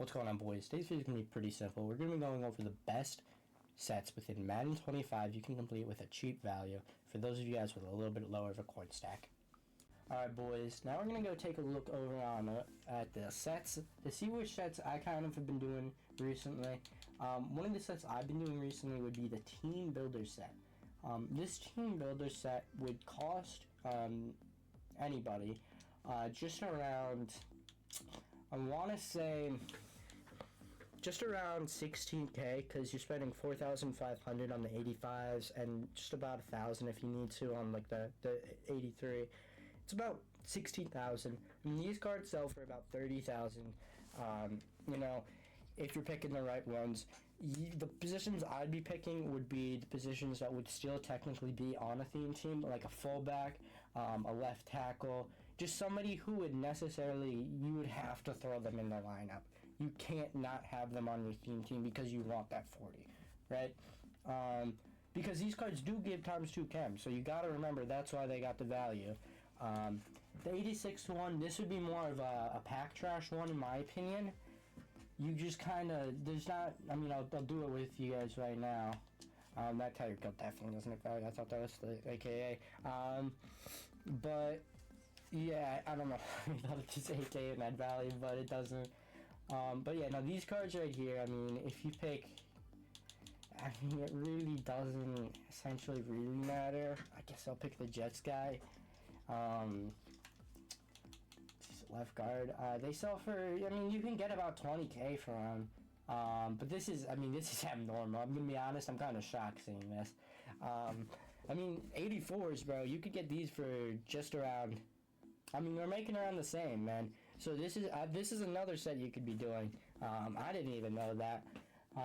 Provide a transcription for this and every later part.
What's going on, boys? Today's video is going to be pretty simple. We're going to be going over the best sets within Madden 25 you can complete with a cheap value for those of you guys with a little bit lower of a coin stack. Alright, boys, now we're going to go take a look over at the sets to see which sets I kind of have been doing recently. One of the sets I've been doing recently would be the Team Builder set. This Team Builder set would cost anybody just around, I want to say, just around 16k, because you're spending 4,500 on the 85s and just about 1,000 if you need to on like the 83. It's about 16,000. And these cards sell for about 30,000. You know, if you're picking the right ones. The positions I'd be picking would be the positions that would still technically be on a theme team, like a fullback, a left tackle, just somebody who would necessarily, you would have to throw them in the lineup. You can't not have them on your theme team because you want that 40, right? Because these cards do give ×2 chem, so you got to remember that's why they got the value. The 86 one, this would be more of a pack trash one in my opinion. You just kind of, there's not, I mean, I'll do it with you guys right now. That Tiger Kill definitely doesn't have value. I thought that was the AKA. But, yeah, I don't know. I thought it just AKA and had value, but it doesn't. But yeah, now these cards right here, I mean, if you pick, I mean, it really doesn't essentially really matter. I guess I'll pick the Jets guy. Left guard. They sell for, I mean, you can get about 20k for them. But this is, I mean, this is abnormal. I'm gonna be honest, I'm kind of shocked seeing this. I mean, 84s, bro, you could get these for just around, I mean, they're making around the same, man. So this is another set you could be doing. I didn't even know that.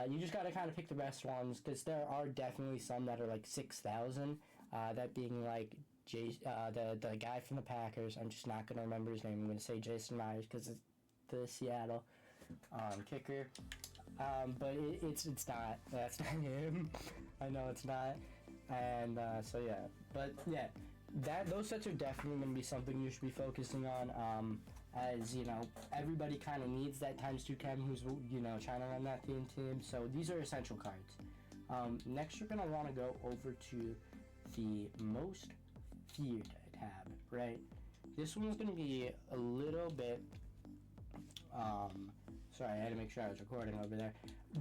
You just gotta kind of pick the best ones, because there are definitely some that are like 6,000. That being like the guy from the Packers. I'm just not gonna remember his name. I'm gonna say Jason Myers because it's the Seattle kicker. But it's not. That's not him. I know it's not. And so yeah. But yeah, those sets are definitely gonna be something you should be focusing on. As you know, everybody kind of needs that ×2 chem who's, you know, trying to run that team. So these are essential cards. Next, you're gonna want to go over to the most feared tab, right? This one's gonna be a little bit sorry, I had to make sure I was recording over there.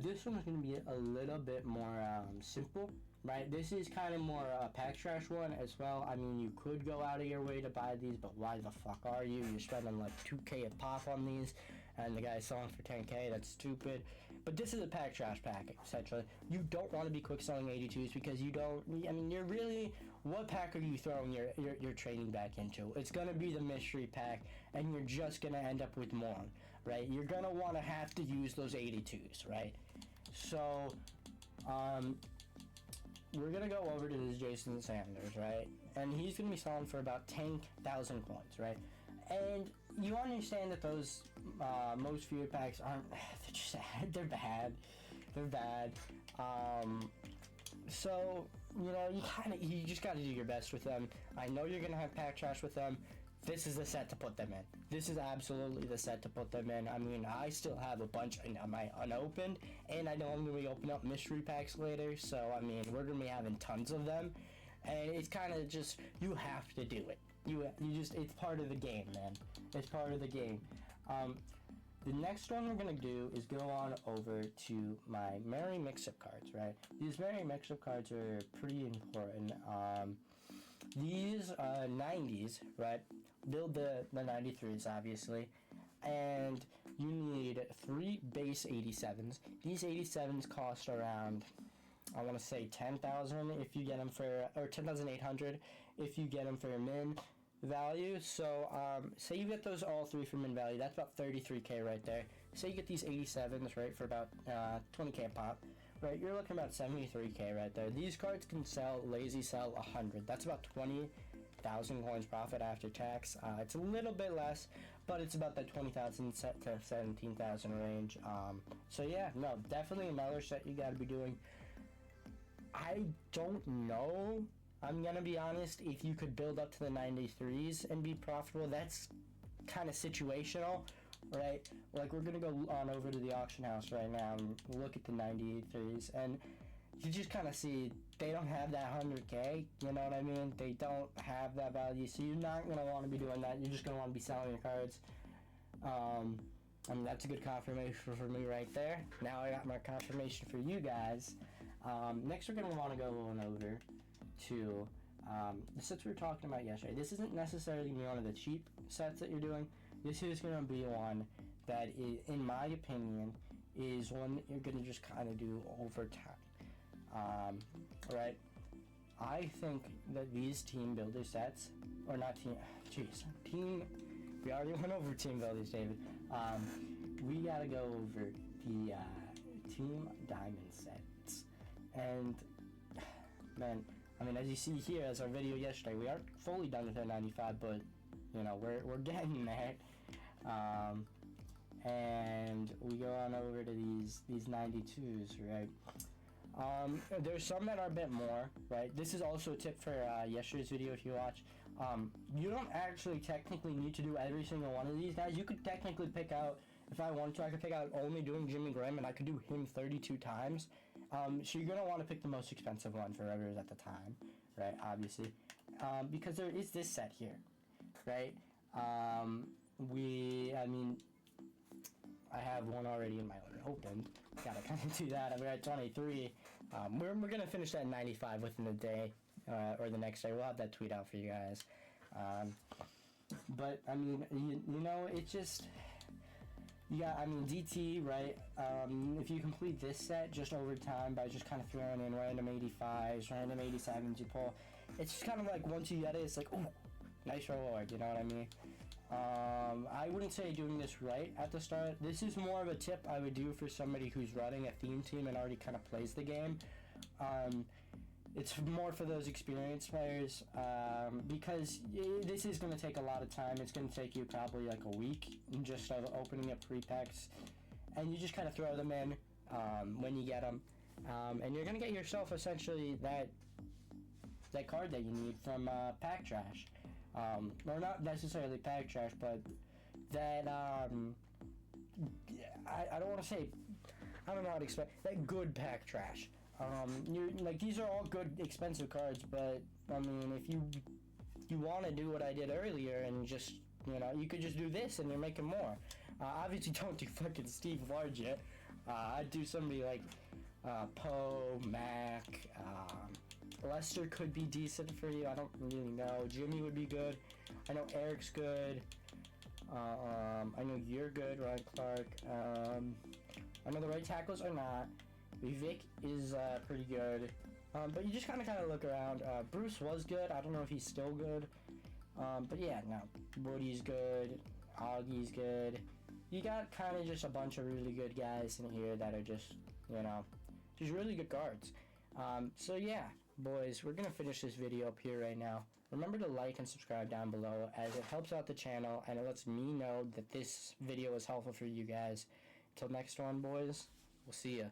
This one's gonna be a little bit more simple, right? This is kind of more a pack trash one as well. I mean, you could go out of your way to buy these, but why the fuck are you? You're spending like 2k a pop on these, and the guy's selling for 10k. That's stupid. But this is a pack trash pack, essentially. You don't want to be quick selling 82s because you don't, I mean, you're really, what pack are you throwing your training back into? It's going to be the mystery pack, and you're just going to end up with more, right? You're going to want to have to use those 82s, right? So, we're going to go over to this Jason Sanders, right? And he's going to be selling for about 10,000 coins, right? And you understand that those most feared packs aren't, they're bad. They're bad. So, you know, you just got to do your best with them. I know you're going to have pack trash with them. This is the set to put them in. This is absolutely the set to put them in. I mean, I still have a bunch in my unopened, and I know I'm going to be opening up mystery packs later, so, I mean, we're going to be having tons of them, and it's kind of just, you have to do it. You just, it's part of the game, man. It's part of the game. The next one we're going to do is go on over to my Merry Mix-Up cards, right? These Merry Mix-Up cards are pretty important. These 90s, right? Build the 93s, obviously. And you need 3 base 87s. These 87s cost around, I want to say 10,000 if you get them for, or 10,800 if you get them for a min value. So say you get those all 3 for min value, that's about 33k right there. Say you get these 87s, right, for about 20k a pop, right? You're looking about 73k right there. These cards can lazy sell 100. That's about 20,000 coins profit after tax. It's a little bit less, but it's about that 20,000 to 17,000 range. So yeah, no, definitely another set you got to be doing. I don't know, I'm gonna be honest, if you could build up to the 93s and be profitable. That's kind of situational. right? Like, we're gonna go on over to the auction house right now and look at the 98 threes, and you just kind of see they don't have that 100K, you know what I mean? They don't have that value, so you're not gonna want to be doing that. You're just gonna want to be selling your cards. I mean, that's a good confirmation for me right there. Now I got my confirmation for you guys. Next, we're gonna want to go on over to the sets we were talking about yesterday. This isn't necessarily one of the cheap sets that you're doing. This is going to be one that, in my opinion, is one that you're going to just kind of do over time. Right? I think that these team builder sets, or not team, we already went over team builders, David. We got to go over the team diamond sets. And, man, I mean, as you see here, as our video yesterday, we aren't fully done with our 95, but, you know, we're getting there. And we go on over to these 92s, right? There's some that are a bit more, right? This is also a tip for yesterday's video if you watch. You don't actually technically need to do every single one of these guys. You could technically pick out, if I wanted to, I could pick out only doing Jimmy Graham, and I could do him 32 times. So you're going to want to pick the most expensive one for whoever is at the time, right, obviously. Because there is this set here, right? I have one already in my opened. Gotta kind of do that. We're at 23. We're going to finish that 95 within the day, or the next day. We'll have that tweet out for you guys. But, I mean, you know, it's just... Yeah, I mean, DT, right, if you complete this set just over time by just kind of throwing in random 85s, random 87s you pull, it's just kind of like once you get it, it's like, ooh, nice reward, you know what I mean? I wouldn't say doing this right at the start. This is more of a tip I would do for somebody who's running a theme team and already kind of plays the game. It's more for those experienced players, because this is going to take a lot of time. It's going to take you probably like a week just of opening up pre-packs, and you just kind of throw them in when you get them, and you're going to get yourself essentially that card that you need from Pack Trash, or not necessarily Pack Trash, but that I don't want to say, I don't know how to explain that good Pack Trash. These are all good, expensive cards, but, I mean, if you want to do what I did earlier and just, you know, you could just do this and you're making more. Obviously, don't do fucking Steve Large yet. I'd do somebody like Poe, Mac, Lester could be decent for you. I don't really know. Jimmy would be good. I know Eric's good. I know you're good, Ryan Clark. I know the right tackles are not. Vic is pretty good, but you just kind of look around. Bruce was good. I don't know if he's still good, but yeah, no. Woody's good. Augie's good. You got kind of just a bunch of really good guys in here that are just, you know, just really good cards. So yeah, boys, we're gonna finish this video up here right now. Remember to like and subscribe down below, as it helps out the channel and it lets me know that this video is helpful for you guys. Till next one, boys, we'll see ya.